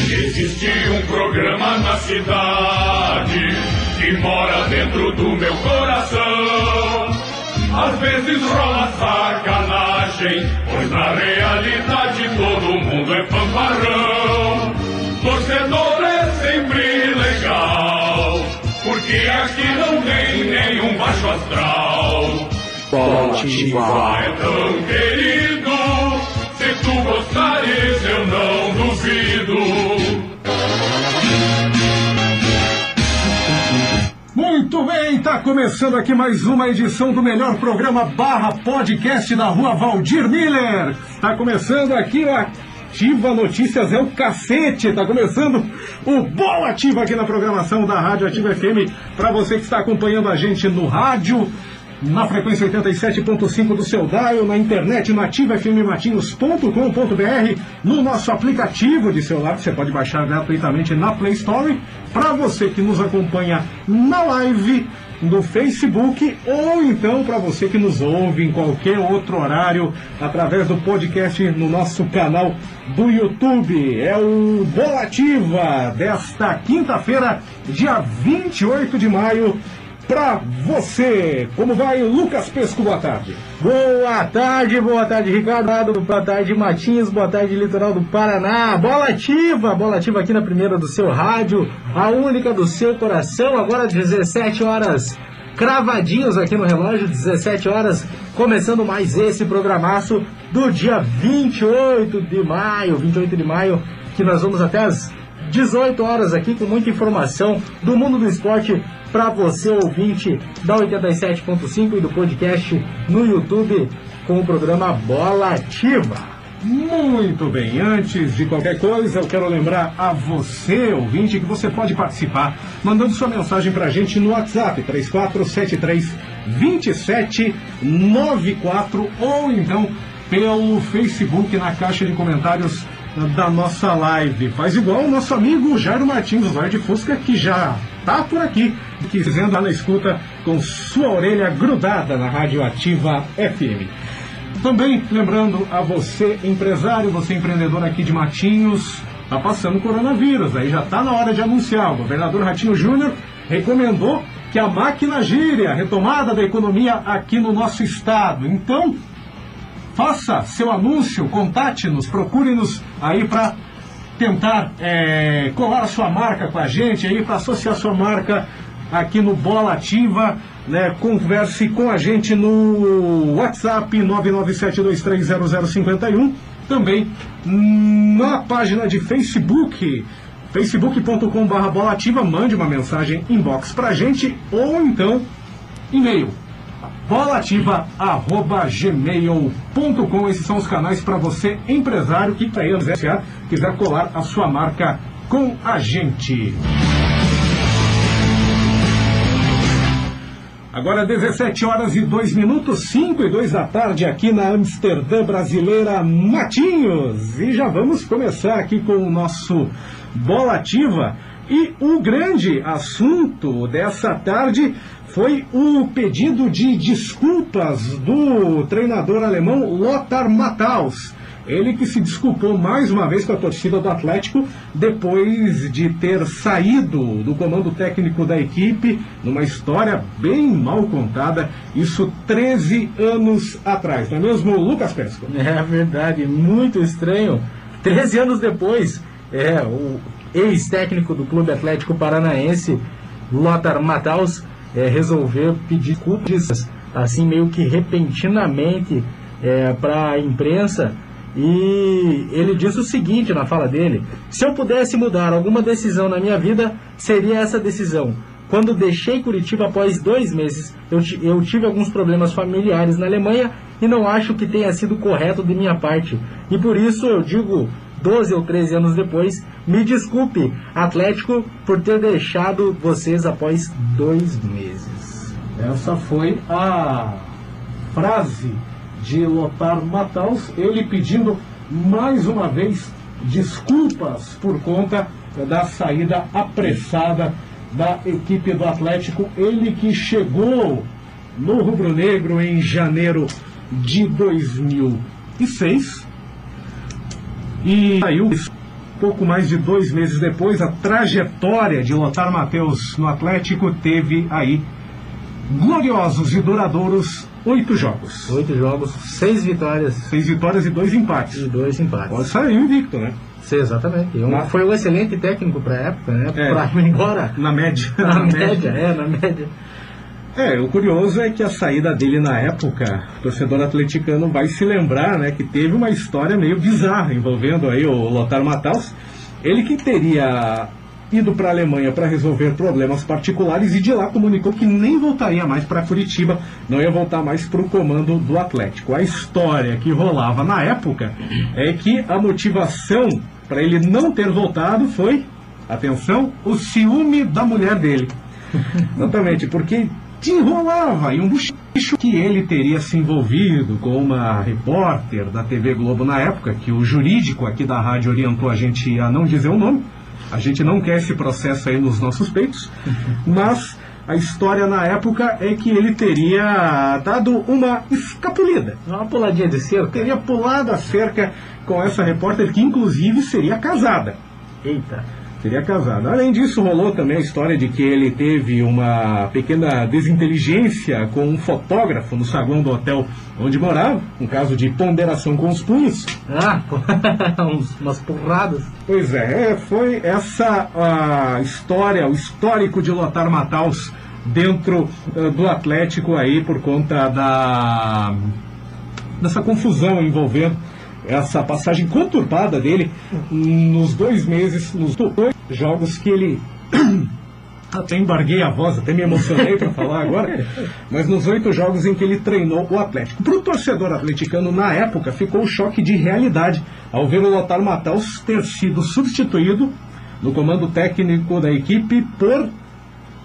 Existe um programa na cidade que mora dentro do meu coração. Às vezes rola sacanagem, pois na realidade todo mundo é fanfarrão. Torcedor é sempre legal, porque aqui não tem nenhum baixo astral. Bola é tão querido, se tu gostares eu não duvido. Muito bem, tá começando aqui mais uma edição do melhor programa /podcast da Rua Valdir Miller. Tá começando aqui o Ativa Notícias é o cacete. Tá começando o Bola Ativa aqui na programação da Rádio Ativa FM. Para você que está acompanhando a gente no rádio, na frequência 87.5 do seu dial, na internet no ativafmmatinhos.com.br, no nosso aplicativo de celular que você pode baixar gratuitamente na Play Store. Para você que nos acompanha na live no Facebook, ou então para você que nos ouve em qualquer outro horário através do podcast no nosso canal do YouTube. É o Bola Ativa desta quinta-feira, dia 28 de maio, pra você. Como vai, Lucas Pesco? Boa tarde. Boa tarde, Ricardo. Boa tarde, Matinhos. Boa tarde, Litoral do Paraná. Bola Ativa aqui na primeira do seu rádio, a única do seu coração. Agora 17 horas, cravadinhos aqui no relógio, 17 horas, começando mais esse programaço do dia 28 de maio, que nós vamos até as 18 horas aqui com muita informação do mundo do esporte para você, ouvinte da 87.5 e do podcast no YouTube com o programa Bola Ativa. Muito bem, antes de qualquer coisa, eu quero lembrar a você, ouvinte, que você pode participar mandando sua mensagem para a gente no WhatsApp 3473-2794 ou então pelo Facebook na caixa de comentários da nossa live. Faz igual o nosso amigo Jairo Martins, o Lorde Fusca, que já tá por aqui, dizendo lá na escuta com sua orelha grudada na Rádio Ativa FM. Também lembrando a você, empresário, você empreendedor aqui de Matinhos, tá passando coronavírus, aí já tá na hora de anunciar. O governador Ratinho Júnior recomendou que a máquina gire, a retomada da economia aqui no nosso estado. Então, faça seu anúncio, contate-nos, procure-nos aí para tentar colar a sua marca com a gente, aí para associar sua marca aqui no Bola Ativa, né? Converse com a gente no WhatsApp 997230051, também na página de Facebook, facebook.com/Bola Ativa, mande uma mensagem inbox pra gente, ou então e-mail bolaativa@gmail.com. Esses são os canais para você, empresário, que quiser colar a sua marca com a gente. Agora 17 horas e 2 minutos, 5 e 2 da tarde aqui na Amsterdã brasileira, Matinhos. E já vamos começar aqui com o nosso Bola Ativa. E o grande assunto dessa tarde foi o pedido de desculpas do treinador alemão Lothar Matthaus. Ele que se desculpou mais uma vez com a torcida do Atlético depois de ter saído do comando técnico da equipe, numa história bem mal contada, isso 13 anos atrás, não é mesmo, Lucas Pesco? É verdade, muito estranho. 13 anos depois, o ex-técnico do Clube Atlético Paranaense, Lothar Matthaus, resolveu pedir desculpas, assim meio que repentinamente, para a imprensa. E ele diz o seguinte na fala dele: se eu pudesse mudar alguma decisão na minha vida, seria essa decisão. Quando deixei Curitiba após 2 meses, eu tive alguns problemas familiares na Alemanha e não acho que tenha sido correto de minha parte. E por isso eu digo, 12 ou 13 anos depois, me desculpe, Atlético, por ter deixado vocês após 2 meses. Essa foi a frase de Lothar Matthaus, ele pedindo mais uma vez desculpas por conta da saída apressada da equipe do Atlético. Ele que chegou no rubro-negro em janeiro de 2000 2006 e saiu pouco mais de 2 meses depois. A trajetória de Lothar Matheus no Atlético teve aí gloriosos e duradouros 8 jogos. 8 jogos, 6 vitórias. 6 vitórias e 2 empates. E 2 empates. Pode sair invicto, né? Sim, exatamente. Foi um excelente técnico para a época, né? Para ir embora. Na média. Na média. O curioso é que a saída dele na época, o torcedor atleticano vai se lembrar, né, que teve uma história meio bizarra envolvendo aí o Lothar Matthaus. Ele que teria ido para a Alemanha para resolver problemas particulares e de lá comunicou que nem voltaria mais para Curitiba, não ia voltar mais para o comando do Atlético. A história que rolava na época é que a motivação para ele não ter voltado foi, atenção, o ciúme da mulher dele. Exatamente, porque enrolava aí um buchicho que ele teria se envolvido com uma repórter da TV Globo na época, que o jurídico aqui da rádio orientou a gente a não dizer o nome. A gente não quer esse processo aí nos nossos peitos, mas a história na época é que ele teria dado uma escapulida, uma puladinha de cerca. Teria pulado a cerca com essa repórter, que inclusive seria casada. Eita. Seria casado. Além disso, rolou também a história de que ele teve uma pequena desinteligência com um fotógrafo no saguão do hotel onde morava, um caso de ponderação com os punhos. Umas porradas. Pois foi essa a história, o histórico de Lothar Matthaus dentro do Atlético aí, por conta dessa confusão envolvendo essa passagem conturbada dele nos 2 meses, nos 2 jogos que ele... Até embarguei a voz, até me emocionei para falar agora, mas nos 8 jogos em que ele treinou o Atlético. Para o torcedor atleticano, na época, ficou um choque de realidade ao ver o Lothar Matthaus ter sido substituído no comando técnico da equipe por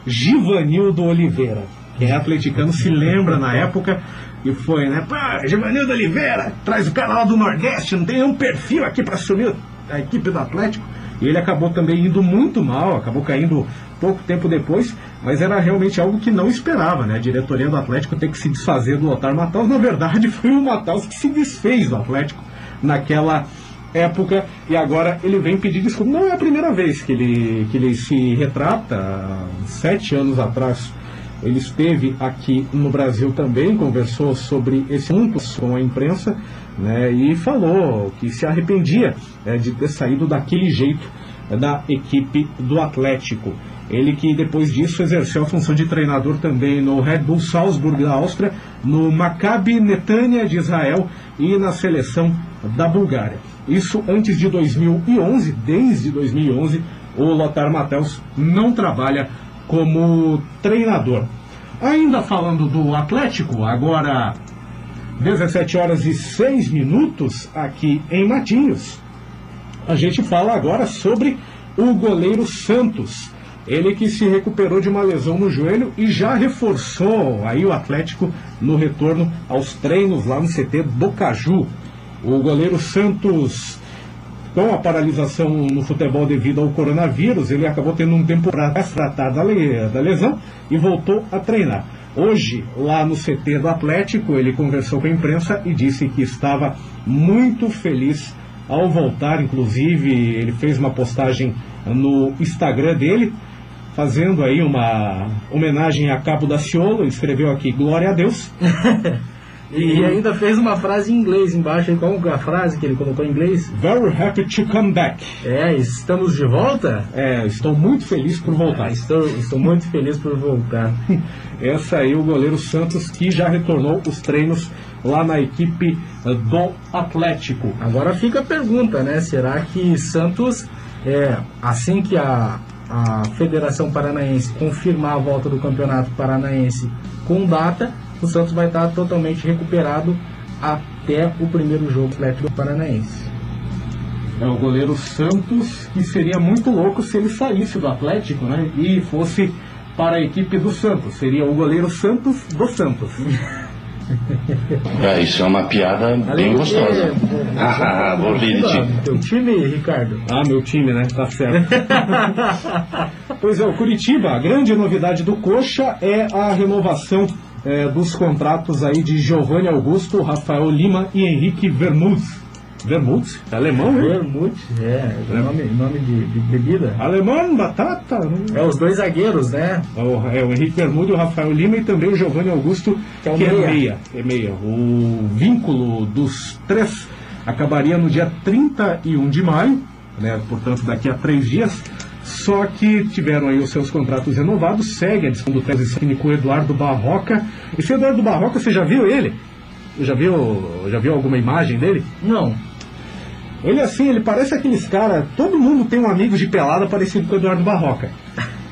Givanildo Oliveira. Quem é atleticano se lembra na época... E foi, né? Givanildo Oliveira, traz o cara lá do Nordeste, não tem nenhum perfil aqui para assumir a equipe do Atlético. E ele acabou também indo muito mal, acabou caindo pouco tempo depois, mas era realmente algo que não esperava, né? A diretoria do Atlético ter que se desfazer do Lothar Matthaus. Na verdade, foi o Matthaus que se desfez do Atlético naquela época, e agora ele vem pedir desculpa. Não é a primeira vez que ele se retrata. Há 7 anos atrás ele esteve aqui no Brasil também, conversou sobre esse assunto com a imprensa, né, e falou que se arrependia de ter saído daquele jeito da equipe do Atlético. Ele que depois disso exerceu a função de treinador também no Red Bull Salzburg da Áustria, no Maccabi Netanya de Israel e na seleção da Bulgária. Isso antes de 2011, desde 2011, o Lothar Matthaus não trabalha como treinador. Ainda falando do Atlético, agora 17h06 aqui em Matinhos, a gente fala agora sobre o goleiro Santos. Ele que se recuperou de uma lesão no joelho e já reforçou aí o Atlético no retorno aos treinos lá no CT do Caju. O goleiro Santos, com a paralisação no futebol devido ao coronavírus, ele acabou tendo um tempo para tratar da lesão e voltou a treinar. Hoje, lá no CT do Atlético, ele conversou com a imprensa e disse que estava muito feliz ao voltar. Inclusive, ele fez uma postagem no Instagram dele, fazendo aí uma homenagem a Cabo Daciolo. Ele escreveu aqui, glória a Deus. E ainda fez uma frase em inglês embaixo. Qual é a frase que ele colocou em inglês? Very happy to come back. Estamos de volta? Estou muito feliz por voltar. Estou muito feliz por voltar. Essa aí, o goleiro Santos, que já retornou os treinos lá na equipe do Atlético. Agora fica a pergunta, né? Será que Santos, assim que a Federação Paranaense confirmar a volta do Campeonato Paranaense com data, o Santos vai estar totalmente recuperado até o primeiro jogo do Atlético Paranaense? É o goleiro Santos, que seria muito louco se ele saísse do Atlético, né, e fosse para a equipe do Santos. Seria o goleiro Santos do Santos. Isso é uma piada bem gostosa. Vou rir de ti. Teu time, Ricardo? Meu time, né? Tá certo. Pois é, o Curitiba, a grande novidade do Coxa é a renovação dos contratos aí de Giovanni Augusto, Rafael Lima e Henrique Vermutz. Vermutz? Alemão, hein? Vermutz, nome de bebida. Alemão, batata. É os dois zagueiros, né? O Henrique Vermutz e o Rafael Lima e também o Giovanni Augusto, que é meia. O vínculo dos três acabaria no dia 31 de maio, né? Portanto, daqui a 3 dias. Só que tiveram aí os seus contratos renovados. Segue a discussão do técnico Eduardo Barroca. Esse Eduardo Barroca, você já viu ele? Já viu alguma imagem dele? Não. Ele assim, ele parece aqueles caras. Todo mundo tem um amigo de pelada parecido com o Eduardo Barroca.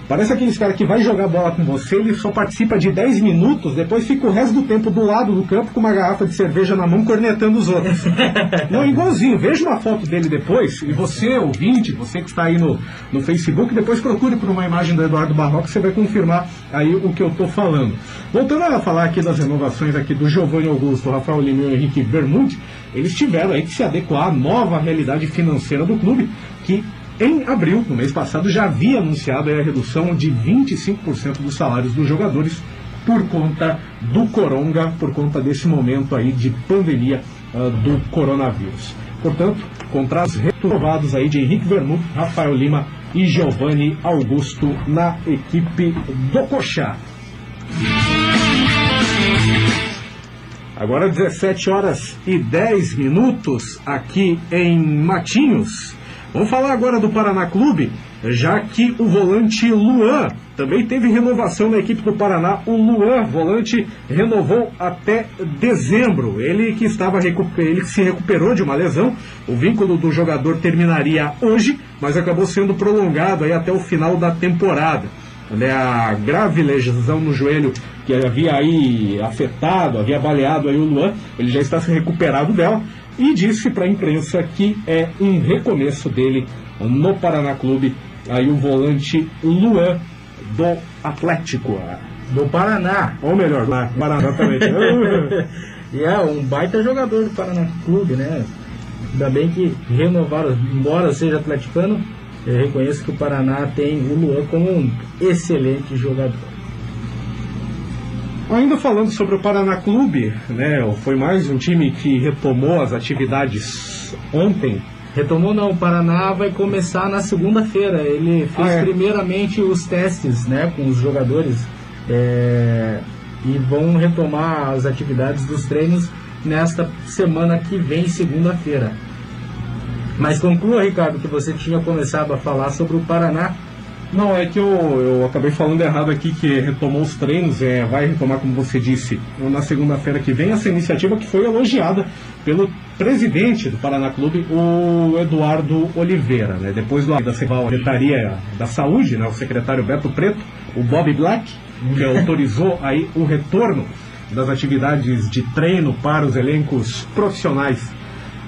Parece aqueles caras que vai jogar bola com você, ele só participa de 10 minutos, depois fica o resto do tempo do lado do campo com uma garrafa de cerveja na mão, cornetando os outros. Não, igualzinho. Veja uma foto dele depois, e você, ouvinte, você que está aí no Facebook, depois procure por uma imagem do Eduardo Barroca, você vai confirmar aí o que eu estou falando. Voltando a falar aqui das renovações aqui do Giovanni Augusto, Rafael Lima e Henrique Vermutz, eles tiveram aí que se adequar à nova realidade financeira do clube, que em abril, no mês passado, já havia anunciado a redução de 25% dos salários dos jogadores por conta do coronga, por conta desse momento aí de pandemia do coronavírus. Portanto, contratos renovados aí de Henrique Vermutz, Rafael Lima e Giovanni Augusto na equipe do Coxá. Agora 17h10 aqui em Matinhos. Vamos falar agora do Paraná Clube, já que o volante Luan também teve renovação na equipe do Paraná. O Luan, volante, renovou até dezembro. Ele que se recuperou de uma lesão. O vínculo do jogador terminaria hoje, mas acabou sendo prolongado aí até o final da temporada. A grave lesão no joelho que havia aí afetado, havia baleado aí o Luan, ele já está se recuperado dela. E disse para a imprensa que é um recomeço dele no Paraná Clube, aí o volante Luan do Atlético. Do Paraná. Ou melhor, do Paraná, exatamente. E é um baita jogador do Paraná Clube, né? Ainda bem que renovaram, embora seja atleticano, eu reconheço que o Paraná tem o Luan como um excelente jogador. Ainda falando sobre o Paraná Clube, né, foi mais um time que retomou as atividades ontem. Retomou não, o Paraná vai começar na segunda-feira. Ele fez primeiramente os testes, né, com os jogadores e vão retomar as atividades dos treinos nesta semana que vem, segunda-feira. Mas conclua, Ricardo, que você tinha começado a falar sobre o Paraná. Não, é que eu acabei falando errado aqui, que retomou os treinos, vai retomar, como você disse, na segunda-feira que vem, essa iniciativa que foi elogiada pelo presidente do Paraná Clube, o Eduardo Oliveira, né? Depois da Secretaria da Saúde, né, o secretário Beto Preto, o Bob Black, que autorizou aí o retorno das atividades de treino para os elencos profissionais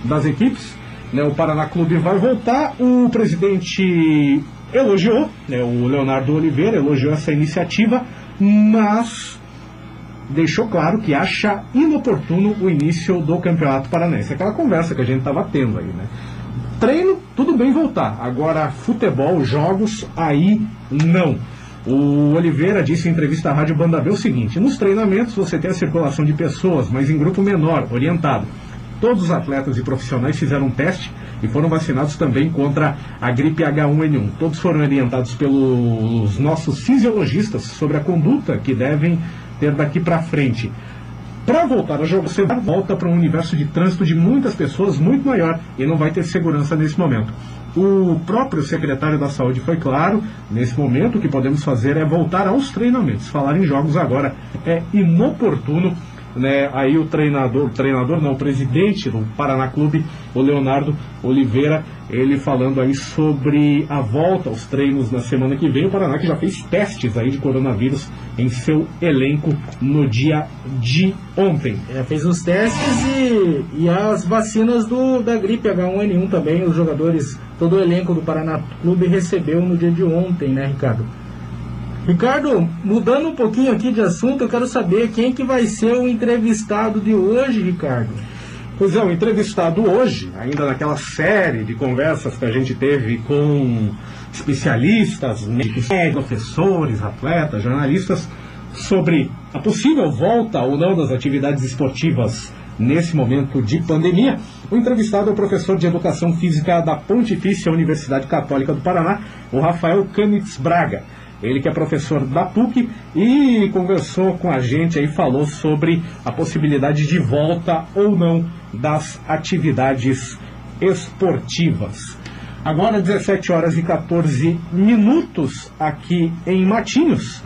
das equipes, né? O Paraná Clube vai voltar, o presidente elogiou, né, o Leonardo Oliveira elogiou essa iniciativa, mas deixou claro que acha inoportuno o início do Campeonato Paranaense. Aquela conversa que a gente estava tendo aí, né? Treino, tudo bem voltar. Agora, futebol, jogos, aí não. O Oliveira disse em entrevista à Rádio Banda B o seguinte: nos treinamentos você tem a circulação de pessoas, mas em grupo menor, orientado. Todos os atletas e profissionais fizeram um teste e foram vacinados também contra a gripe H1N1. Todos foram orientados pelos nossos fisiologistas sobre a conduta que devem ter daqui para frente. Para voltar a jogar, você volta para um universo de trânsito de muitas pessoas muito maior e não vai ter segurança nesse momento. O próprio secretário da Saúde foi claro, nesse momento o que podemos fazer é voltar aos treinamentos. Falar em jogos agora é inoportuno, né? Aí o presidente do Paraná Clube, o Leonardo Oliveira, ele falando aí sobre a volta aos treinos na semana que vem. O Paraná que já fez testes aí de coronavírus em seu elenco no dia de ontem. Fez os testes e as vacinas da gripe H1N1 também, os jogadores, todo o elenco do Paraná Clube recebeu no dia de ontem, né, Ricardo? Ricardo, mudando um pouquinho aqui de assunto, eu quero saber quem que vai ser o entrevistado de hoje, Ricardo. Pois é, o entrevistado hoje, ainda naquela série de conversas que a gente teve com especialistas, médicos, professores, atletas, jornalistas, sobre a possível volta ou não das atividades esportivas nesse momento de pandemia. O entrevistado é o professor de Educação Física da Pontifícia Universidade Católica do Paraná, o Rafael Canitz Braga. Ele que é professor da PUC e conversou com a gente aí, falou sobre a possibilidade de volta ou não das atividades esportivas. Agora 17 horas e 14 minutos aqui em Matinhos.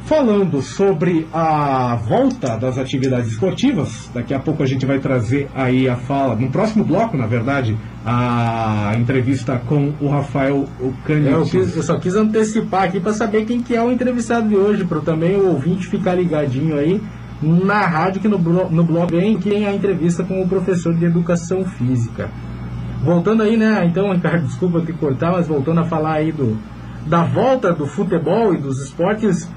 Falando sobre a volta das atividades esportivas, daqui a pouco a gente vai trazer aí a fala, no próximo bloco, na verdade, a entrevista com o Rafael Canitz. Eu só quis antecipar aqui para saber quem que é o entrevistado de hoje, para também o ouvinte ficar ligadinho aí na rádio, que no blog vem quem é a entrevista com o professor de Educação Física. Voltando aí, né, então, Ricardo, desculpa te cortar, mas voltando a falar aí da volta do futebol e dos esportes.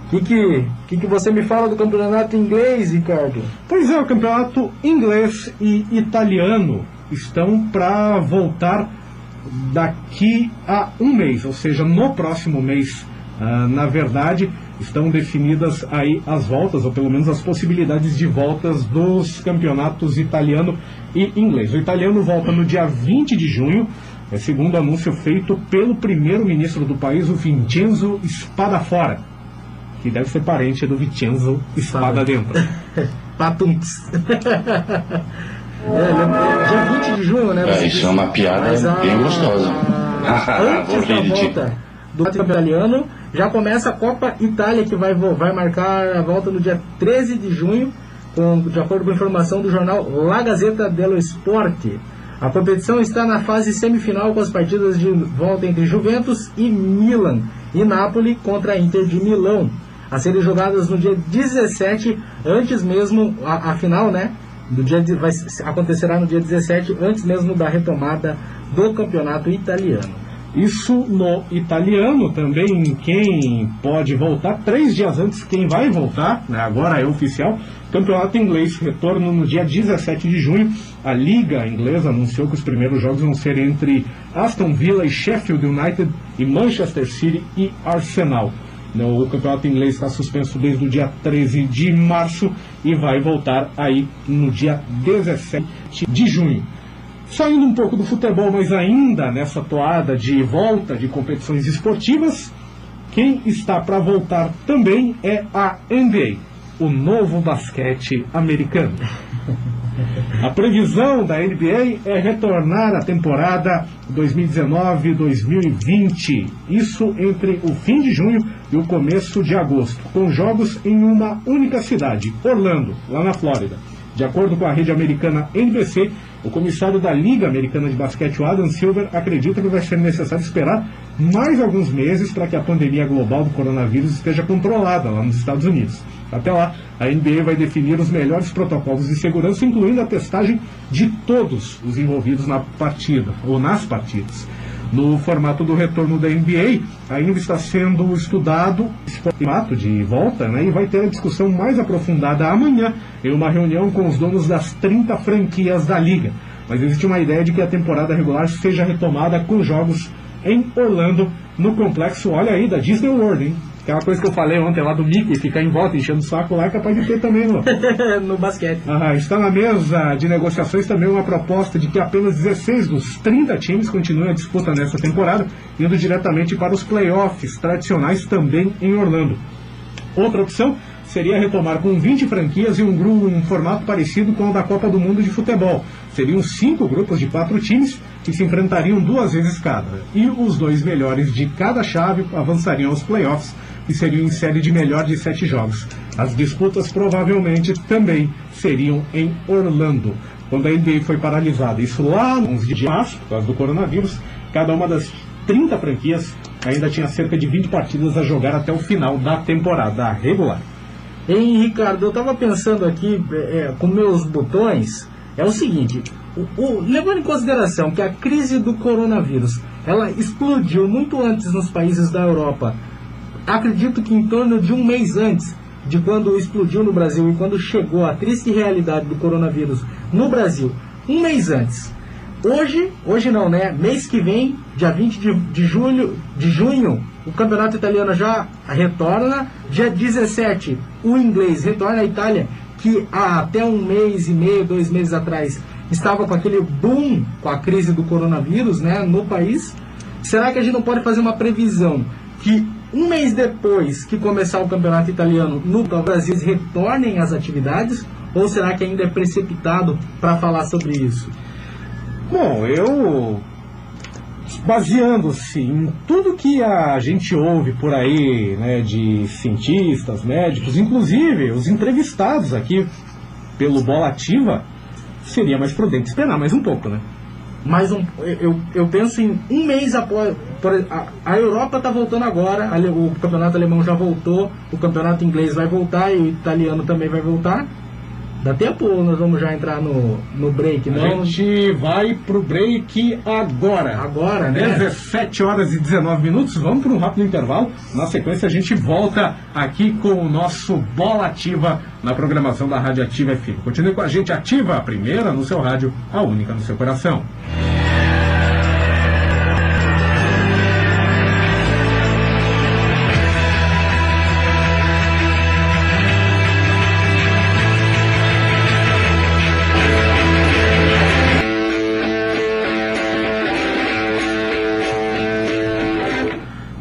O que você me fala do campeonato inglês, Ricardo? Pois é, o campeonato inglês e italiano estão para voltar daqui a um mês, ou seja, no próximo mês, na verdade, estão definidas aí as voltas, ou pelo menos as possibilidades de voltas dos campeonatos italiano e inglês. O italiano volta no dia 20 de junho, segundo o anúncio feito pelo primeiro-ministro do país, o Vincenzo Spadafora, que deve ser parente do Vincenzo Espada Dentro. Patunks. Dia 20 de junho, né? Isso é uma piada bem gostosa. Antes da volta do campeonato italiano, já começa a Copa Itália, que vai marcar a volta no dia 13 de junho, de acordo com a informação do jornal La Gazzetta dello Sport. A competição está na fase semifinal, com as partidas de volta entre Juventus e Milan, e Napoli contra a Inter de Milão, a serem jogadas no dia 17, antes mesmo, a final, né? Acontecerá no dia 17, antes mesmo da retomada do campeonato italiano. Isso no italiano também, quem pode voltar, 3 dias antes, quem vai voltar, né, agora é oficial, campeonato inglês, retorno no dia 17 de junho. A Liga Inglesa anunciou que os primeiros jogos vão ser entre Aston Villa e Sheffield United e Manchester City e Arsenal. O campeonato inglês está suspenso desde o dia 13 de março e vai voltar aí no dia 17 de junho. Saindo um pouco do futebol, mas ainda nessa toada de volta de competições esportivas, quem está para voltar também é a NBA, o novo basquete americano. A previsão da NBA é retornar à temporada 2019-2020, isso entre o fim de junho e o começo de agosto, com jogos em uma única cidade, Orlando, lá na Flórida. De acordo com a rede americana NBC, o comissário da Liga Americana de Basquete, Adam Silver, acredita que vai ser necessário esperar mais alguns meses para que a pandemia global do coronavírus esteja controlada lá nos Estados Unidos. Até lá, a NBA vai definir os melhores protocolos de segurança, incluindo a testagem de todos os envolvidos na partida, ou nas partidas. No formato do retorno da NBA, ainda está sendo estudado esse formato de volta, né, e vai ter a discussão mais aprofundada amanhã, em uma reunião com os donos das 30 franquias da Liga. Mas existe uma ideia de que a temporada regular seja retomada com jogos em Orlando, no complexo, olha aí, da Disney World, hein? Aquela coisa que eu falei ontem lá do Mickey, ficar em volta enchendo o saco lá, é capaz de ter também no basquete. Está na mesa de negociações também uma proposta de que apenas 16 dos 30 times continuem a disputa nessa temporada, indo diretamente para os playoffs tradicionais também em Orlando. Outra opção seria retomar com 20 franquias e um formato parecido com o da Copa do Mundo de Futebol. Seriam 5 grupos de 4 times que se enfrentariam 2 vezes cada. E os 2 melhores de cada chave avançariam aos playoffs, que seriam em série de melhor de 7 jogos. As disputas provavelmente também seriam em Orlando. Quando a NBA foi paralisada, isso lá no 11 de março, por causa do coronavírus, cada uma das 30 franquias ainda tinha cerca de 20 partidas a jogar até o final da temporada regular. Hein, Ricardo, eu estava pensando aqui com meus botões, é o seguinte, levando em consideração que a crise do coronavírus, ela explodiu muito antes nos países da Europa, acredito que em torno de um mês antes de quando explodiu no Brasil e quando chegou a triste realidade do coronavírus no Brasil, um mês antes. Hoje não, né? Mês que vem, dia 20 de junho, o campeonato italiano já retorna, dia 17 o inglês retorna à Itália, que há até 1 mês e meio, 2 meses atrás, estava com aquele boom com a crise do coronavírus, né, no país. Será que a gente não pode fazer uma previsão que 1 mês depois que começar o campeonato italiano no Brasil retornem às atividades? Ou será que ainda é precipitado para falar sobre isso? Bom, eu, baseando-se em tudo que a gente ouve por aí, né, de cientistas, médicos, inclusive os entrevistados aqui pelo Bola Ativa, seria mais prudente esperar mais um pouco, né? Eu penso em 1 mês após. A Europa está voltando agora, o campeonato alemão já voltou, o campeonato inglês vai voltar e o italiano também vai voltar. Dá tempo ou nós vamos já entrar no break? Não? A gente vai pro break agora. Agora, né? 17 horas e 19 minutos. Vamos para um rápido intervalo. Na sequência a gente volta aqui com o nosso Bola Ativa na programação da Rádio Ativa FM. Continue com a gente, Ativa, a primeira no seu rádio, a única no seu coração.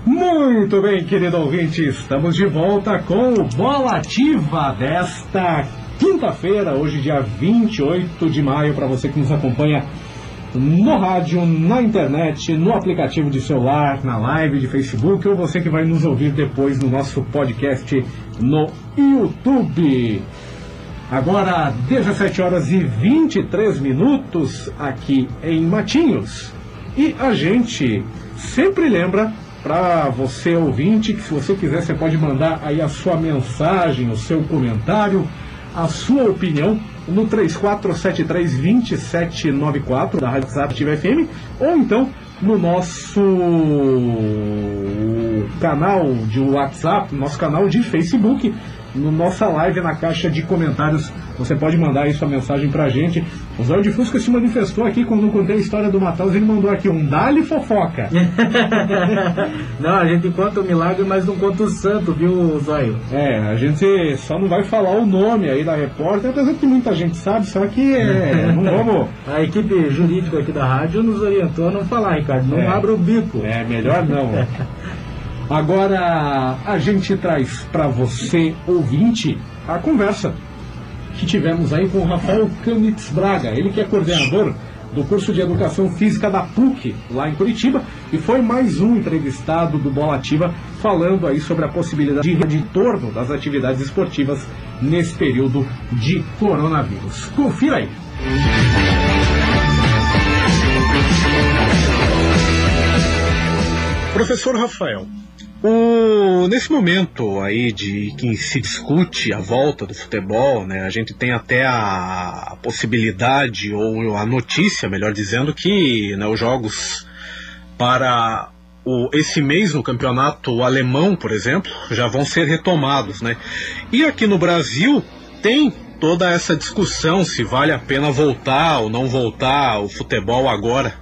Muito bem, querido ouvinte, estamos de volta com o Bola Ativa desta quinta-feira, hoje dia 28 de maio, para você que nos acompanha no rádio, na internet, no aplicativo de celular, na live de Facebook, ou você que vai nos ouvir depois no nosso podcast no YouTube. Agora, 17 horas e 23 minutos aqui em Matinhos. E a gente sempre lembra para você ouvinte, que se você quiser você pode mandar aí a sua mensagem, o seu comentário, a sua opinião no 3473-2794 da Rádio Ativa FM, ou então no nosso canal de WhatsApp, nosso canal de Facebook, no nossa live na caixa de comentários. Você pode mandar aí sua mensagem pra gente. O Zóio de Fusca se manifestou aqui quando eu contei a história do Mataus. Ele mandou aqui um dali fofoca. Não, a gente conta o milagre, mas não conta o santo, viu, Zóio? A gente só não vai falar o nome aí da repórter, apesar que muita gente sabe, só que não vamos... A equipe jurídica aqui da rádio nos orientou a não falar, Ricardo, não abra o bico. Melhor não. Agora a gente traz para você, ouvinte, a conversa que tivemos aí com o Rafael Camitz Braga, ele que é coordenador do curso de Educação Física da PUC, lá em Curitiba, e foi mais um entrevistado do Bola Ativa, falando aí sobre a possibilidade de retorno das atividades esportivas nesse período de coronavírus. Confira aí. Professor Rafael, nesse momento aí de que se discute a volta do futebol, né, a gente tem até a possibilidade, ou a notícia, melhor dizendo, que, né, os jogos para esse mês no campeonato alemão, por exemplo, já vão ser retomados, né? E aqui no Brasil tem toda essa discussão se vale a pena voltar ou não voltar o futebol agora,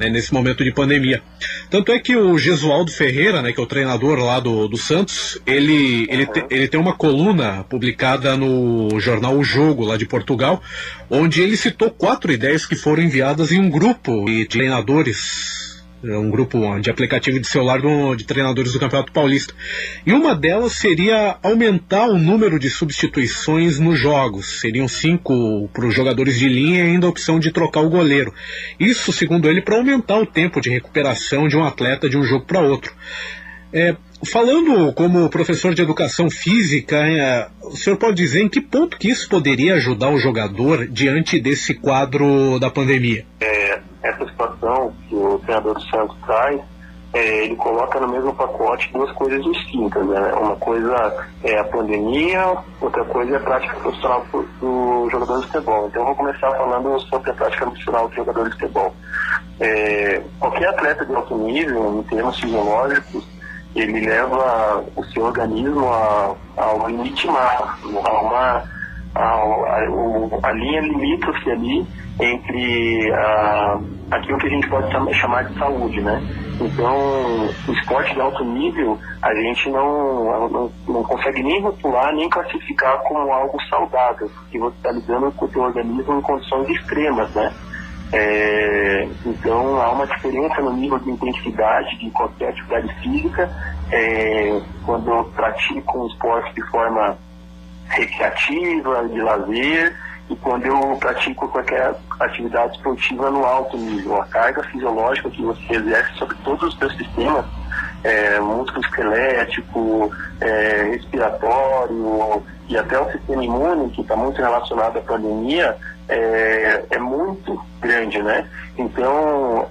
né, nesse momento de pandemia. Tanto é que o Gesualdo Ferreira, né, que é o treinador lá do Santos, ele tem uma coluna publicada no jornal O Jogo, lá de Portugal, onde ele citou 4 ideias que foram enviadas em um grupo de treinadores, um grupo de aplicativo de celular de treinadores do Campeonato Paulista. E uma delas seria aumentar o número de substituições nos jogos. Seriam 5 para os jogadores de linha e ainda a opção de trocar o goleiro. Isso, segundo ele, para aumentar o tempo de recuperação de um atleta de um jogo para outro. Falando como professor de educação física, o senhor pode dizer em que ponto que isso poderia ajudar o jogador diante desse quadro da pandemia? Essa situação que o treinador do Santos traz, ele coloca no mesmo pacote 2 coisas distintas, né? Uma coisa é a pandemia, outra coisa é a prática profissional do jogador de futebol. Então eu vou começar falando sobre a prática profissional do jogador de futebol. Qualquer atleta de alto nível, em termos fisiológicos, ele leva o seu organismo ao limite máximo, a a linha limítrofe ali entre aquilo que a gente pode chamar de saúde, né? Então, o esporte de alto nível, a gente não consegue nem rotular, nem classificar como algo saudável, porque você está lidando com o seu organismo em condições extremas, né? Então, há uma diferença no nível de intensidade de qualquer atividade física. Quando eu pratico um esporte de forma recreativa, de lazer, e quando eu pratico qualquer atividade esportiva no alto nível. A carga fisiológica que você exerce sobre todos os seus sistemas, músculo esquelético, respiratório e até o sistema imune, que está muito relacionado à pandemia, é muito grande, né? Então,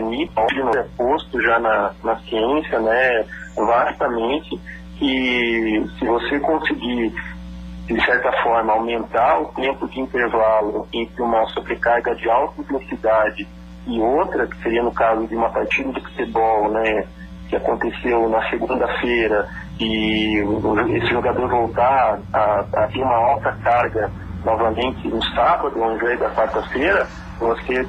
nítido, é posto já na ciência, né, vastamente, que se você conseguir, de certa forma, aumentar o tempo de intervalo entre uma sobrecarga de alta intensidade e outra, que seria no caso de uma partida de futebol, né, que aconteceu na segunda-feira, e esse jogador voltar a ter uma alta carga novamente no sábado, ao invés da quarta-feira, você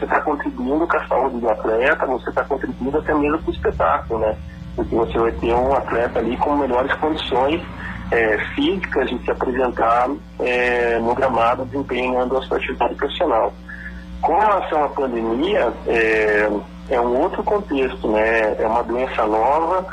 está contribuindo com a saúde do atleta, você está contribuindo até mesmo com o espetáculo, né? Porque você vai ter um atleta ali com melhores condições físicas de se apresentar no gramado, desempenhando a sua atividade profissional. Com relação à pandemia, é um outro contexto, né? É uma doença nova,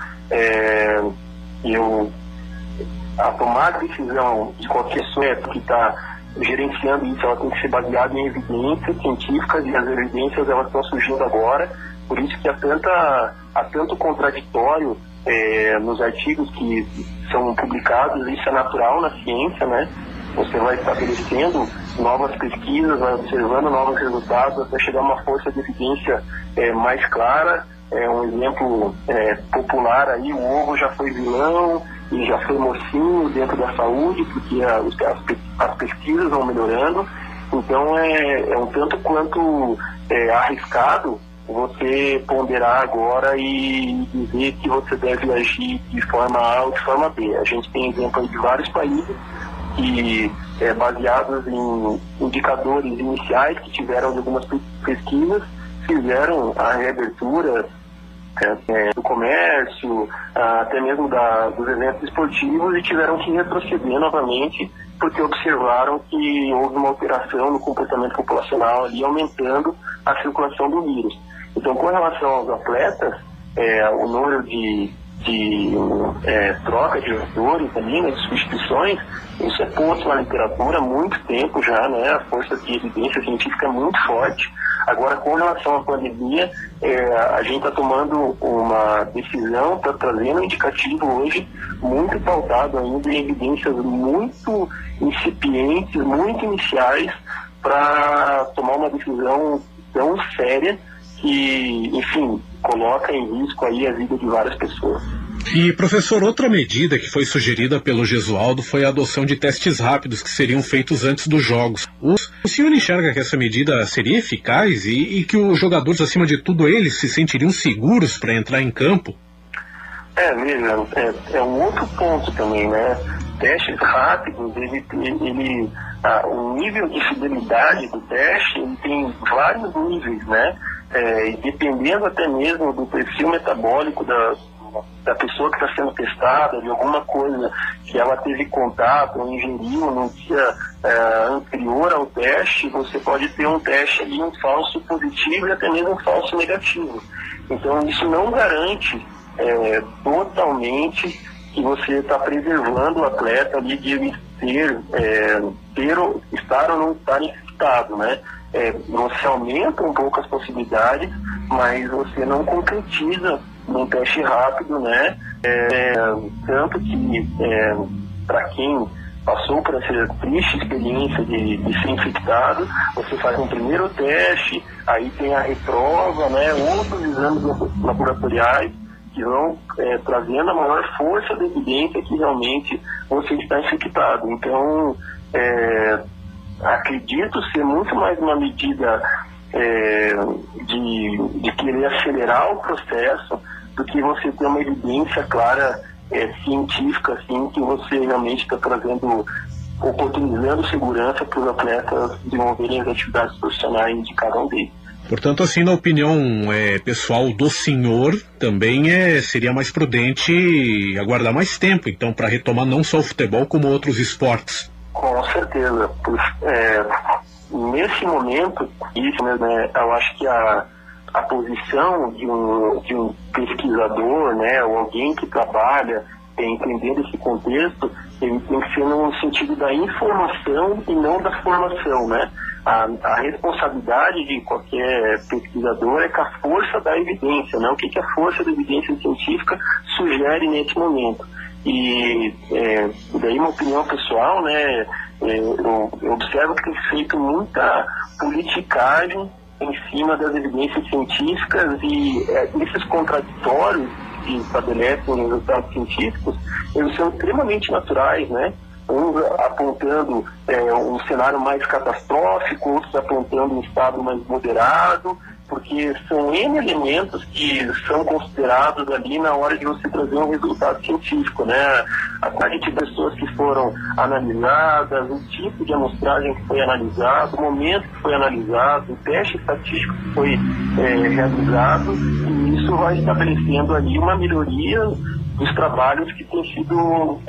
a tomada de decisão de qualquer pessoa que está gerenciando isso, ela tem que ser baseada em evidências científicas, e as evidências elas estão surgindo agora, por isso que há tanto contraditório nos artigos que são publicados. Isso é natural na ciência, né? Você vai estabelecendo novas pesquisas, vai observando novos resultados até chegar a uma força de evidência mais clara. Um exemplo popular aí, o ovo já foi vilão e já foi mocinho dentro da saúde, porque as pesquisas vão melhorando. Então é um tanto quanto arriscado você ponderar agora e dizer que você deve agir de forma A ou de forma B. A gente tem exemplo de vários países que, baseados em indicadores iniciais que tiveram de algumas pesquisas, fizeram a reabertura do comércio, até mesmo dos eventos esportivos, e tiveram que retroceder novamente porque observaram que houve uma alteração no comportamento populacional ali, aumentando a circulação do vírus. Então, com relação aos atletas, o número de troca de jogadores ali, né, de substituições, isso é posto na literatura há muito tempo já, né? A força de evidência científica é muito forte. Agora, com relação à pandemia, a gente está tomando uma decisão, está trazendo um indicativo hoje muito pautado ainda em evidências muito incipientes, muito iniciais, para tomar uma decisão tão séria que, enfim, coloca em risco aí a vida de várias pessoas. E, professor, outra medida que foi sugerida pelo Gesualdo foi a adoção de testes rápidos que seriam feitos antes dos jogos. O senhor enxerga que essa medida seria eficaz e que os jogadores, acima de tudo, eles se sentiriam seguros para entrar em campo? Veja, é um outro ponto também, né? Testes rápidos, o nível de fidelidade do teste, ele tem vários níveis, né? E dependendo até mesmo do perfil metabólico da pessoa que está sendo testada, de alguma coisa que ela teve contato ou ingeriu no dia anterior ao teste, você pode ter um teste ali, um falso positivo e até mesmo um falso negativo. Então isso não garante totalmente que você está preservando o atleta ali de ele estar ou não estar infectado, né? Você aumenta um pouco as possibilidades, mas você não concretiza num teste rápido, né? Tanto que para quem passou por essa triste experiência de ser infectado, você faz um primeiro teste, aí tem a reprova, né? Outros exames laboratoriais que vão trazendo a maior força de evidência que realmente você está infectado. Então, acredito ser muito mais uma medida de querer acelerar o processo do que você ter uma evidência clara científica, assim, que você realmente está trazendo oportunizando segurança para os atletas desenvolverem as atividades profissionais de cada um deles. Portanto, assim, na opinião pessoal do senhor, também seria mais prudente aguardar mais tempo, então, para retomar não só o futebol, como outros esportes. Com certeza. Nesse momento, isso, né, eu acho que a posição de um pesquisador, né, ou alguém que trabalha entendendo esse contexto, ele tem que ser no sentido da informação e não da formação, né? A responsabilidade de qualquer pesquisador é com a força da evidência, né? O que a força da evidência científica sugere nesse momento. E daí uma opinião pessoal, né? Eu observo que tem feito muita politicagem em cima das evidências científicas e esses contraditórios que estabelecem resultados científicos, eles são extremamente naturais, né? Uns apontando um cenário mais catastrófico, outros apontando um estado mais moderado, porque são N elementos que são considerados ali na hora de você trazer um resultado científico, né? A quantidade de pessoas que foram analisadas, o tipo de amostragem que foi analisado, o momento que foi analisado, o teste estatístico que foi realizado, e isso vai estabelecendo ali uma melhoria dos trabalhos que têm sido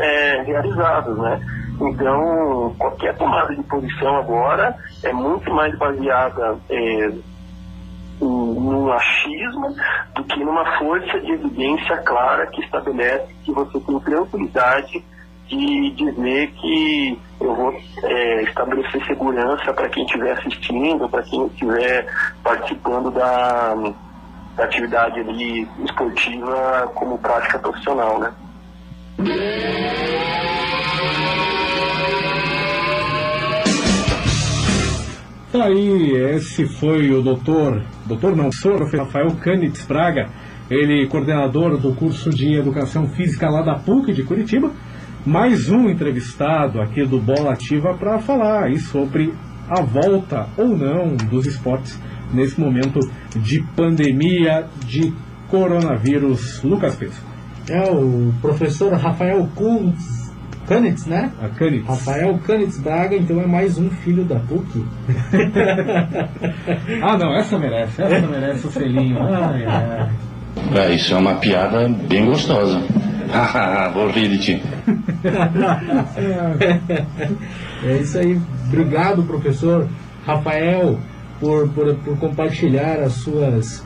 realizados, né? Então, qualquer tomada de posição agora é muito mais baseada num achismo do que numa força de evidência clara que estabelece que você tem tranquilidade de dizer que eu vou estabelecer segurança para quem estiver assistindo, para quem estiver participando da atividade ali esportiva como prática profissional, né? Aí, esse foi o doutor Rafael Cânitz Braga, ele coordenador do curso de Educação Física lá da PUC de Curitiba, mais um entrevistado aqui do Bola Ativa para falar aí sobre a volta ou não dos esportes nesse momento de pandemia de coronavírus. Lucas Pesco. O professor Rafael Cânitz, né? Cânitz. Rafael Cânitz Braga, então é mais um filho da PUC. Não, essa merece o selinho. Isso é uma piada bem gostosa. Vou rir de ti. É isso aí. Obrigado, professor Rafael, por compartilhar as suas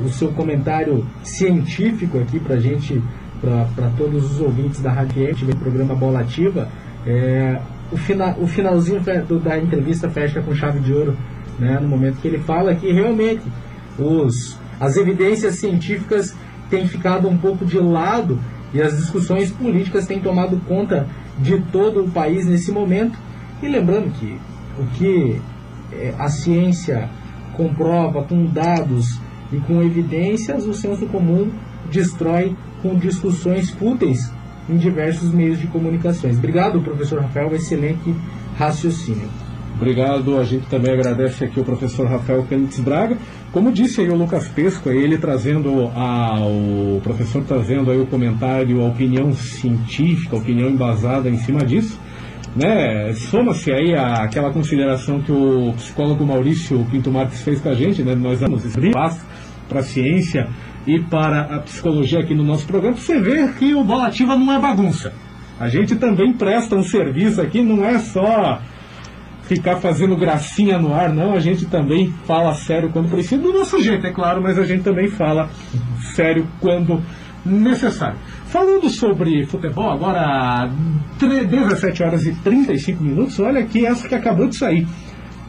o seu comentário científico aqui pra gente, para todos os ouvintes da Rádio FM, do programa Bola Ativa. O finalzinho da entrevista fecha com chave de ouro, né, no momento que ele fala que realmente as evidências científicas têm ficado um pouco de lado e as discussões políticas têm tomado conta de todo o país nesse momento. E lembrando que o que a ciência comprova com dados e com evidências, o senso comum destrói com discussões fúteis em diversos meios de comunicações. Obrigado, professor Rafael, excelente raciocínio. Obrigado, a gente também agradece aqui o professor Rafael Cânitz Braga. Como disse aí o Lucas Pesco, ele trazendo o professor trazendo aí o comentário, a opinião científica, a opinião embasada em cima disso, né? Soma-se aí aquela consideração que o psicólogo Maurício Pinto Marques fez com a gente, né? Nós damos espaço para a ciência e para a psicologia aqui no nosso programa. Você vê que o Bola Ativa não é bagunça. A gente também presta um serviço aqui, não é só ficar fazendo gracinha no ar, não. A gente também fala sério quando precisa, do nosso jeito, é claro, mas a gente também fala sério quando necessário. Falando sobre futebol, agora 17 horas e 35 minutos, olha aqui essa que acabou de sair.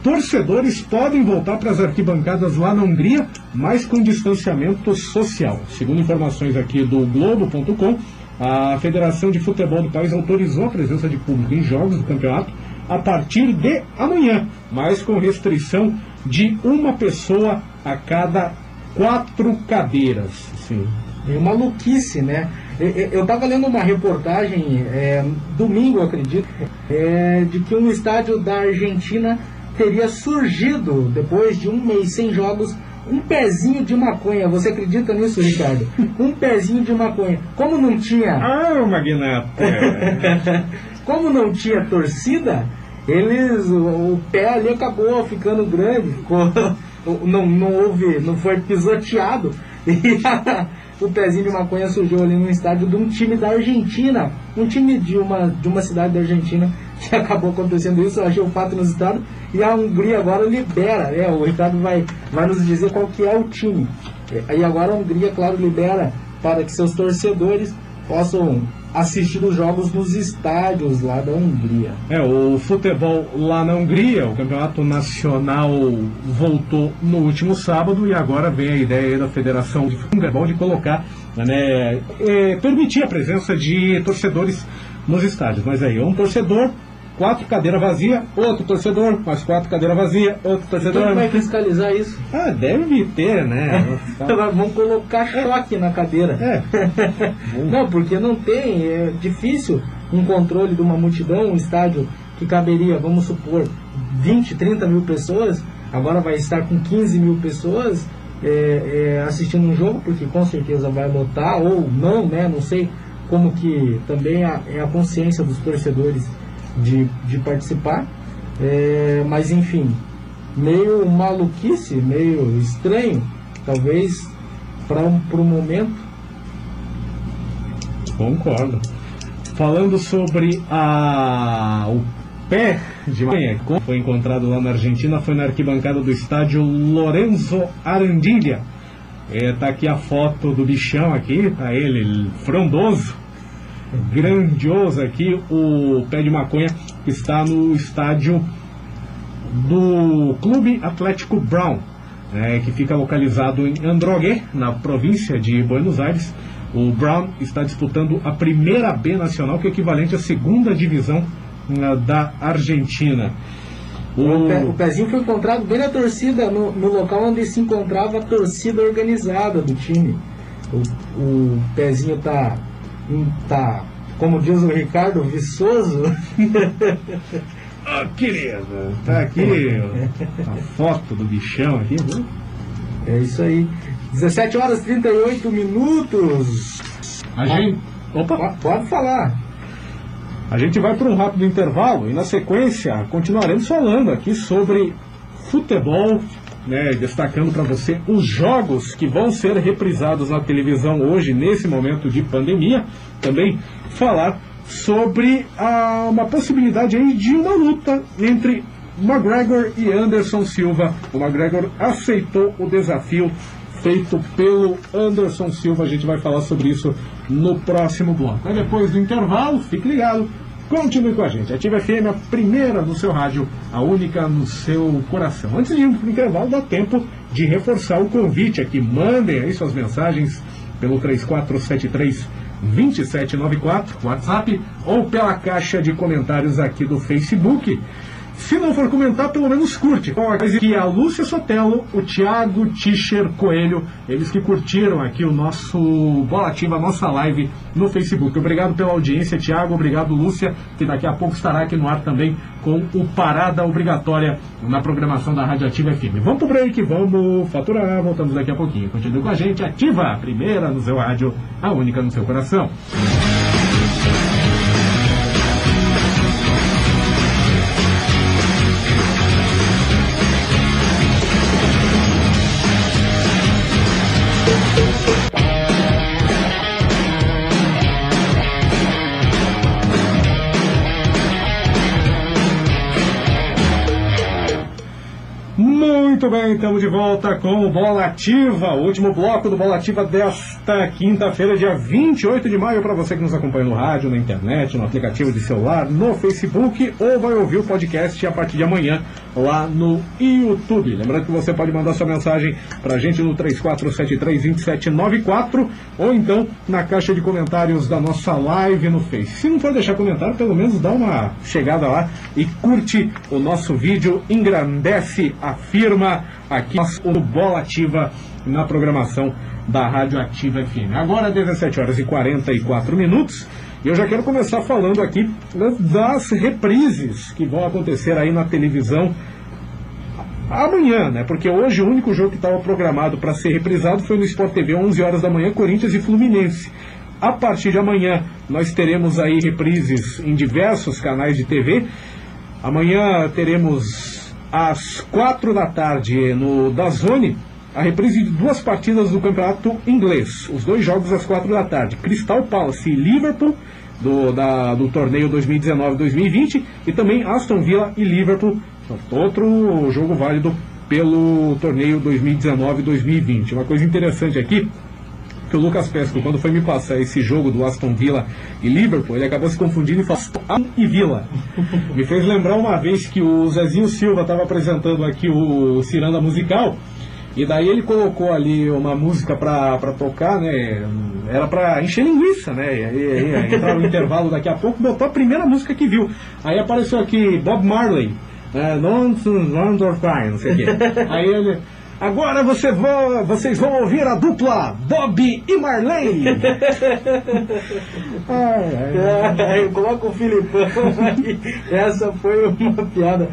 Torcedores podem voltar para as arquibancadas lá na Hungria, mas com distanciamento social. Segundo informações aqui do Globo.com, a Federação de Futebol do país autorizou a presença de público em jogos do campeonato a partir de amanhã, mas com restrição de uma pessoa a cada 4 cadeiras. Sim. É maluquice, né? Eu estava lendo uma reportagem, domingo, eu acredito, de que um estádio da Argentina teria surgido, depois de um mês sem jogos, um pezinho de maconha. Você acredita nisso, Ricardo? Um pezinho de maconha. Como não tinha... Magnata! como não tinha torcida, o pé ali acabou ficando grande, não foi pisoteado, e o pezinho de maconha sujou ali no estádio de um time da Argentina, um time de uma cidade da Argentina, que acabou acontecendo isso. Eu achei um fato inusitado, e a Hungria agora libera, o Ricardo vai nos dizer qual que é o time, e agora a Hungria, claro, libera para que seus torcedores possam assistir os jogos nos estádios lá da Hungria. O futebol lá na Hungria, o campeonato nacional voltou no último sábado, e agora vem a ideia da Federação de Futebol de colocar, permitir a presença de torcedores nos estádios. Mas aí, um torcedor, 4 cadeiras vazias, outro torcedor, mais 4 cadeiras vazias, outro torcedor. Quem vai fiscalizar isso? Deve ter, né? Vamos colocar choque na cadeira. Não, porque não tem, é difícil um controle de uma multidão, um estádio que caberia, vamos supor, 20, 30 mil pessoas, agora vai estar com 15 mil pessoas assistindo um jogo, porque com certeza vai lotar, ou não, né? Não sei como que também é a consciência dos torcedores de participar, mas enfim, meio maluquice, meio estranho, talvez para o momento. Concordo. Falando sobre o pé de maconha que foi encontrado lá na Argentina, foi na arquibancada do estádio Lorenzo Arandilha. Tá aqui a foto do bichão aqui, tá ele frondoso, grandioso aqui, o pé de maconha que está no estádio do Clube Atlético Brown, que fica localizado em Androgué, na província de Buenos Aires. O Brown está disputando a primeira B nacional, que é equivalente à segunda divisão da Argentina. O pezinho foi encontrado bem na torcida, no local onde se encontrava a torcida organizada do time. O pezinho tá, como diz o Ricardo, viçoso. Querido, tá aqui a foto do bichão aqui, viu? É isso aí. 17 horas e 38 minutos. Opa! Pode falar. A gente vai para um rápido intervalo e na sequência continuaremos falando aqui sobre futebol, destacando para você os jogos que vão ser reprisados na televisão hoje, nesse momento de pandemia. Também falar sobre uma possibilidade aí de uma luta entre McGregor e Anderson Silva. O McGregor aceitou o desafio feito pelo Anderson Silva. A gente vai falar sobre isso no próximo bloco. Aí depois do intervalo, fique ligado, continue com a gente. Ativa FM, a primeira no seu rádio, a única no seu coração. Antes de ir para o intervalo, dá tempo de reforçar o convite aqui. Mandem aí suas mensagens pelo 3473-2794, WhatsApp, ou pela caixa de comentários aqui do Facebook. Se não for comentar, pelo menos curte. Aqui a Lúcia Sotelo, o Thiago Tischer Coelho, eles que curtiram aqui o nosso Bola Ativa, a nossa live no Facebook. Obrigado pela audiência, Thiago. Obrigado, Lúcia, que daqui a pouco estará aqui no ar também com o Parada Obrigatória na programação da Rádio Ativa FM. Vamos pro break, vamos faturar. Voltamos daqui a pouquinho. Continue com a gente. Ativa, a primeira no seu rádio, a única no seu coração. Muito bem, estamos de volta com o Bola Ativa, o último bloco do Bola Ativa desta quinta-feira, dia 28 de maio, para você que nos acompanha no rádio, na internet, no aplicativo de celular, no Facebook, ou vai ouvir o podcast a partir de amanhã lá no YouTube. Lembrando que você pode mandar sua mensagem para a gente no 3473-2794 ou então na caixa de comentários da nossa live no Face. Se não for deixar comentário, pelo menos dá uma chegada lá e curte o nosso vídeo, engrandece a firma aqui no Bola Ativa na programação da Rádio Ativa FM. Agora 17 horas e 44 minutos e eu já quero começar falando aqui das reprises que vão acontecer aí na televisão amanhã, né? Porque hoje o único jogo que estava programado para ser reprisado foi no Sport TV, 11 horas da manhã, Corinthians e Fluminense. a partir de amanhã nós teremos aí reprises em diversos canais de TV. Amanhã teremos às 4 da tarde no DAZN a reprise de 2 partidas do campeonato inglês. Os 2 jogos às 4 da tarde. Crystal Palace e Liverpool do torneio 2019-2020 e também Aston Villa e Liverpool, outro jogo válido pelo torneio 2019-2020. Uma coisa interessante aqui, que o Lucas Pesco, quando foi me passar esse jogo do Aston Villa e Liverpool, ele acabou se confundindo e falou Aston e Villa. Me fez lembrar uma vez que o Zezinho Silva estava apresentando aqui o Ciranda Musical, e daí ele colocou ali uma música pra tocar, né? Era pra encher linguiça, né? Ia entrar no intervalo daqui a pouco, botou a primeira música que viu. Aí apareceu aqui Bob Marley, não sei o quê. Aí ele... Agora vocês vão ouvir a dupla Bob e Marley. Coloca o Filipão aí. Essa foi uma piada.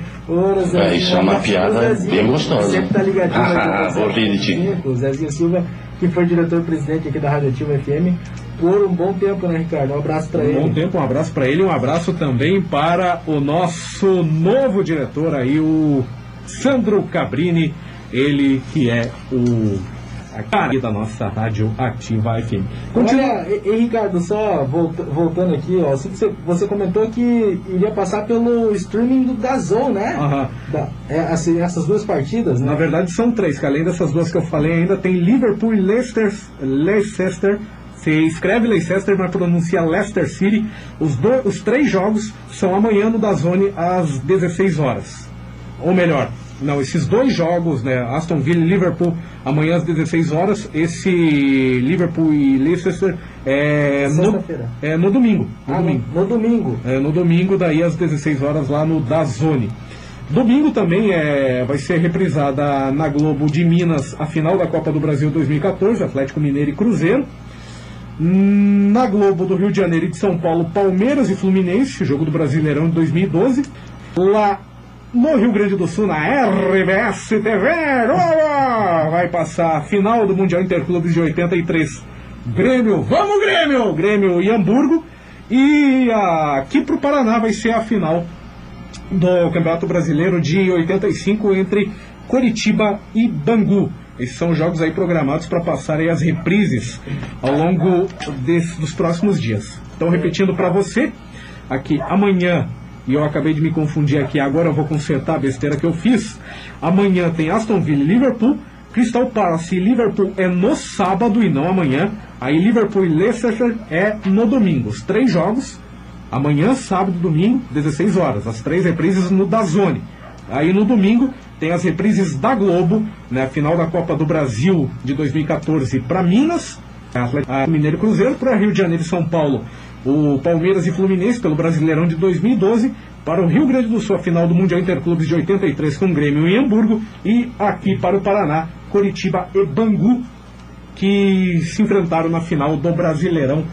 Isso é uma piada bem gostosa. Sempre tá ligadinho. Vou rir de ti. O Zezinho Silva, que foi diretor-presidente aqui da Rádio Ativa FM por um bom tempo, né, Ricardo? Um abraço para ele. Um bom tempo, um abraço para ele. Um abraço também para o nosso novo diretor aí, o Sandro Cabrini. Ele que é a cara da nossa Rádio Ativa FM. Olha, Ricardo, só voltando aqui, ó, você comentou que iria passar pelo streaming do DAZN, né? Essas 2 partidas, né? Na verdade são 3, que além dessas 2 que eu falei ainda, tem Liverpool e Leicester. Se escreve Leicester, mas pronuncia Leicester City. Os 3 jogos são amanhã no DAZN às 16 horas. Ou melhor, não, esses 2 jogos, né, Aston Villa e Liverpool, amanhã às 16 horas, esse Liverpool e Leicester no domingo. No domingo. No domingo, daí às 16 horas lá no DAZN. Domingo também vai ser reprisada na Globo de Minas a final da Copa do Brasil 2014, Atlético Mineiro e Cruzeiro. Na Globo do Rio de Janeiro e de São Paulo, Palmeiras e Fluminense, jogo do Brasileirão de 2012. Lá no Rio Grande do Sul, na RBS TV, vai passar a final do Mundial Interclubes de 83. Grêmio, vamos Grêmio! Grêmio e Hamburgo. E aqui pro Paraná vai ser a final do Campeonato Brasileiro de 85 entre Coritiba e Bangu. Esses são jogos aí programados para passar aí as reprises ao longo dos próximos dias. Então, repetindo para você, aqui amanhã, e eu acabei de me confundir aqui, agora eu vou consertar a besteira que eu fiz. Amanhã tem Aston Villa e Liverpool, Crystal Palace e Liverpool é no sábado e não amanhã. Aí Liverpool e Leicester é no domingo. Os 3 jogos, amanhã, sábado e domingo, 16 horas. As 3 reprises no DAZN. Aí no domingo tem as reprises da Globo, né, final da Copa do Brasil de 2014 para Minas, Atlético Mineiro e Cruzeiro, para Rio de Janeiro e São Paulo, o Palmeiras e Fluminense pelo Brasileirão de 2012, para o Rio Grande do Sul a final do Mundial Interclubes de 83 com Grêmio e Hamburgo, e aqui para o Paraná, Coritiba e Bangu, que se enfrentaram na final do Brasileirão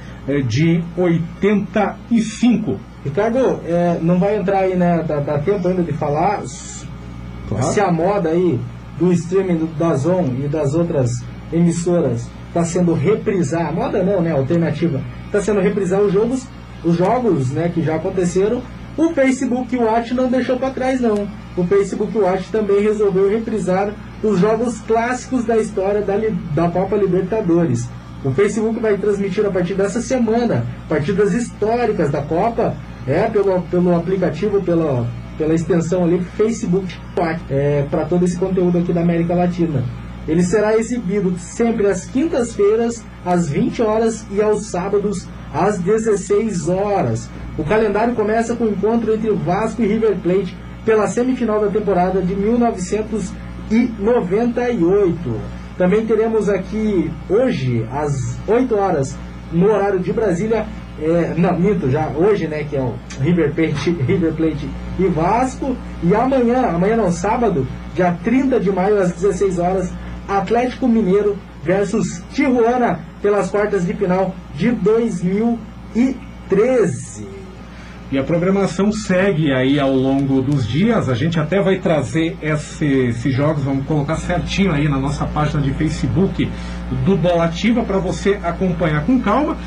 de 85. Ricardo, não vai entrar aí, né? Dá tempo ainda de falar. Claro. Se a moda aí do streaming do DAZN e das outras emissoras está sendo reprisar, moda não, né? Alternativa, está sendo reprisar os jogos, né? Que já aconteceram. O Facebook Watch não deixou para trás, não. O Facebook Watch também resolveu reprisar os jogos clássicos da história da Copa Libertadores. O Facebook vai transmitir a partir dessa semana partidas históricas da Copa, pelo aplicativo, pela extensão ali, Facebook Watch, para todo esse conteúdo aqui da América Latina. Ele será exibido sempre às quintas-feiras, às 20 horas e aos sábados, às 16 horas. O calendário começa com o encontro entre Vasco e River Plate pela semifinal da temporada de 1998. Também teremos aqui hoje, às 8 horas, no horário de Brasília, hoje, né, que é o River Plate e Vasco. E amanhã não, sábado, dia 30 de maio, às 16 horas, Atlético Mineiro versus Tijuana pelas quartas de final de 2013. E a programação segue aí ao longo dos dias. A gente até vai trazer esses jogos, vamos colocar certinho aí na nossa página de Facebook do Bola Ativa para você acompanhar com calma.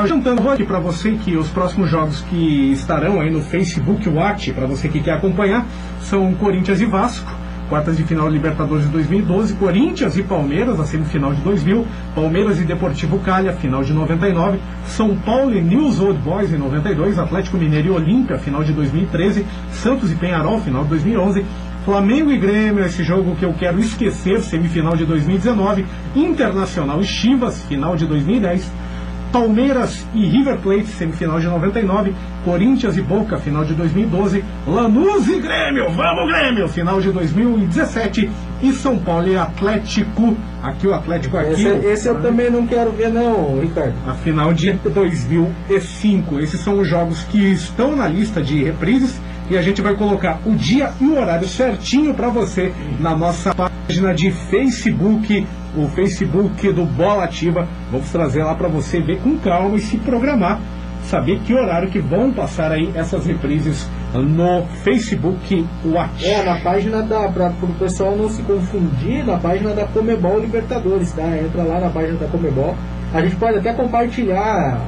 Jantando aqui para você que os próximos jogos que estarão aí no Facebook Watch, para você que quer acompanhar, são Corinthians e Vasco, quartas de final Libertadores de 2012, Corinthians e Palmeiras, a semifinal de 2000, Palmeiras e Deportivo Cali, a final de 99, São Paulo e News Old Boys em 92, Atlético Mineiro e Olímpia, final de 2013, Santos e Penharol, final de 2011, Flamengo e Grêmio, esse jogo que eu quero esquecer, semifinal de 2019, Internacional e Chivas, final de 2010, Palmeiras e River Plate, semifinal de 99, Corinthians e Boca, final de 2012, Lanús e Grêmio, vamos Grêmio, final de 2017, e São Paulo e Atlético, aqui o Atlético aqui. Esse eu também não quero ver não, Ricardo. A final de 2005, esses são os jogos que estão na lista de reprises, e a gente vai colocar o dia e o horário certinho para você na nossa página de Facebook, o Facebook do Bola Ativa. Vamos trazer lá para você ver com calma e se programar, saber que horário que vão passar aí essas reprises no Facebook Watch. Na página para o pessoal não se confundir, na página da Comebol Libertadores, tá? Entra lá na página da Comebol. A gente pode até compartilhar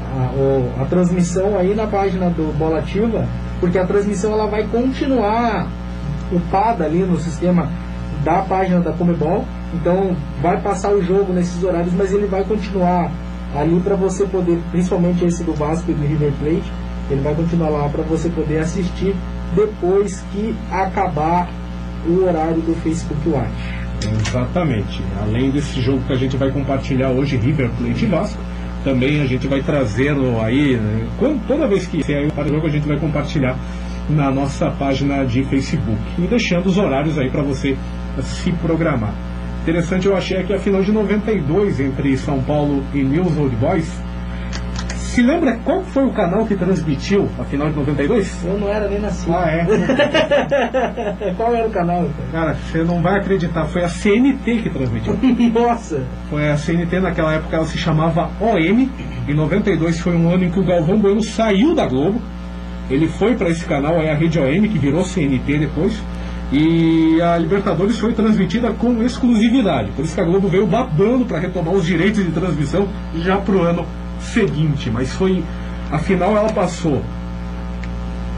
a transmissão aí na página do Bola Ativa, porque a transmissão ela vai continuar upada ali no sistema da página da Comebol. Então vai passar o jogo nesses horários, mas ele vai continuar ali para você poder, principalmente esse do Vasco e do River Plate, ele vai continuar lá para você poder assistir depois que acabar o horário do Facebook Watch. Exatamente. Além desse jogo que a gente vai compartilhar hoje, River Plate e Vasco, também a gente vai trazê-lo aí, toda vez que sair para o jogo a gente vai compartilhar na nossa página de Facebook e deixando os horários aí para você se programar. Interessante, eu achei aqui a final de 92 entre São Paulo e News Old Boys. Se lembra qual foi o canal que transmitiu a final de 92? Eu não era nem nascido. Qual era o canal? Cara, você não vai acreditar, foi a CNT que transmitiu. Nossa! Foi a CNT, naquela época ela se chamava OM. Em 92 foi um ano em que o Galvão Bueno saiu da Globo. Ele foi para esse canal, aí a Rede OM, que virou CNT depois. E a Libertadores foi transmitida com exclusividade. Por isso que a Globo veio babando para retomar os direitos de transmissão já pro ano seguinte. Mas foi, afinal, ela passou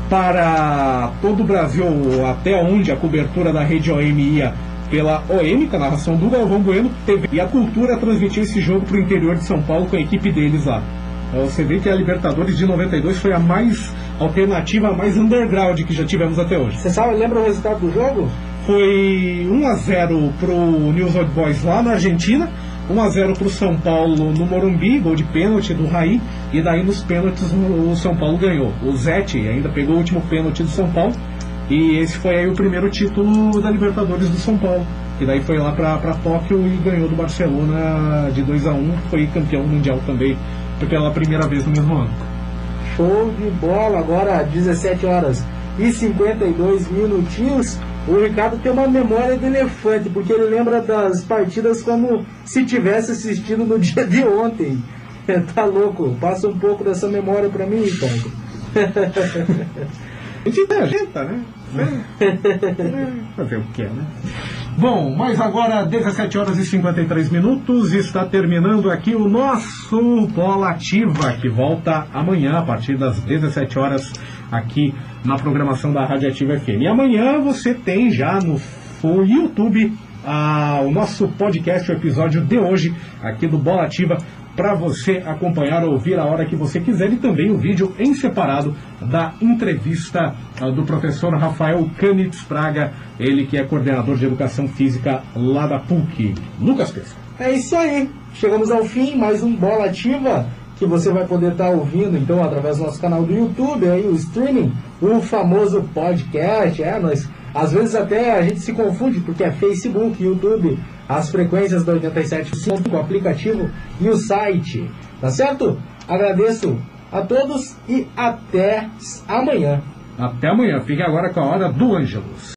para todo o Brasil, até onde a cobertura da Rede OM ia pela OM, com a narração do Galvão Bueno, e a Cultura transmitiu esse jogo para o interior de São Paulo com a equipe deles lá. Você vê que a Libertadores de 92 foi a mais alternativa, a mais underground que já tivemos até hoje. Você sabe, lembra o resultado do jogo? Foi 1-0 pro News Old Boys lá na Argentina, 1-0 pro São Paulo no Morumbi, gol de pênalti do Raí, e daí nos pênaltis o São Paulo ganhou. O Zete ainda pegou o último pênalti do São Paulo, e esse foi aí o primeiro título da Libertadores do São Paulo. E daí foi lá para Tóquio e ganhou do Barcelona de 2-1, foi campeão mundial também pela primeira vez no mesmo ano. Show de bola, agora 17 horas e 52 minutinhos. O Ricardo tem uma memória de elefante, porque ele lembra das partidas como se tivesse assistido no dia de ontem. Tá louco? Passa um pouco dessa memória pra mim, Ricardo. A gente ajeita, né? Fazer o que é, né? Bom, mas agora 17 horas e 53 minutos, está terminando aqui o nosso Bola Ativa, que volta amanhã a partir das 17 horas aqui na programação da Rádio Ativa FM. E amanhã você tem já no YouTube o nosso podcast, o episódio de hoje aqui do Bola Ativa, para você acompanhar ou ouvir a hora que você quiser, e também o vídeo em separado da entrevista do professor Rafael Canitz Praga, ele que é coordenador de Educação Física lá da PUC. Lucas Pesca. É isso aí, chegamos ao fim, mais um Bola Ativa, que você vai poder estar ouvindo então através do nosso canal do YouTube, aí o streaming, o famoso podcast, nós às vezes até a gente se confunde, porque é Facebook, YouTube, as frequências da 87.5, o aplicativo e o site, tá certo? Agradeço a todos e até amanhã. Até amanhã, fique agora com a hora do Ângelos.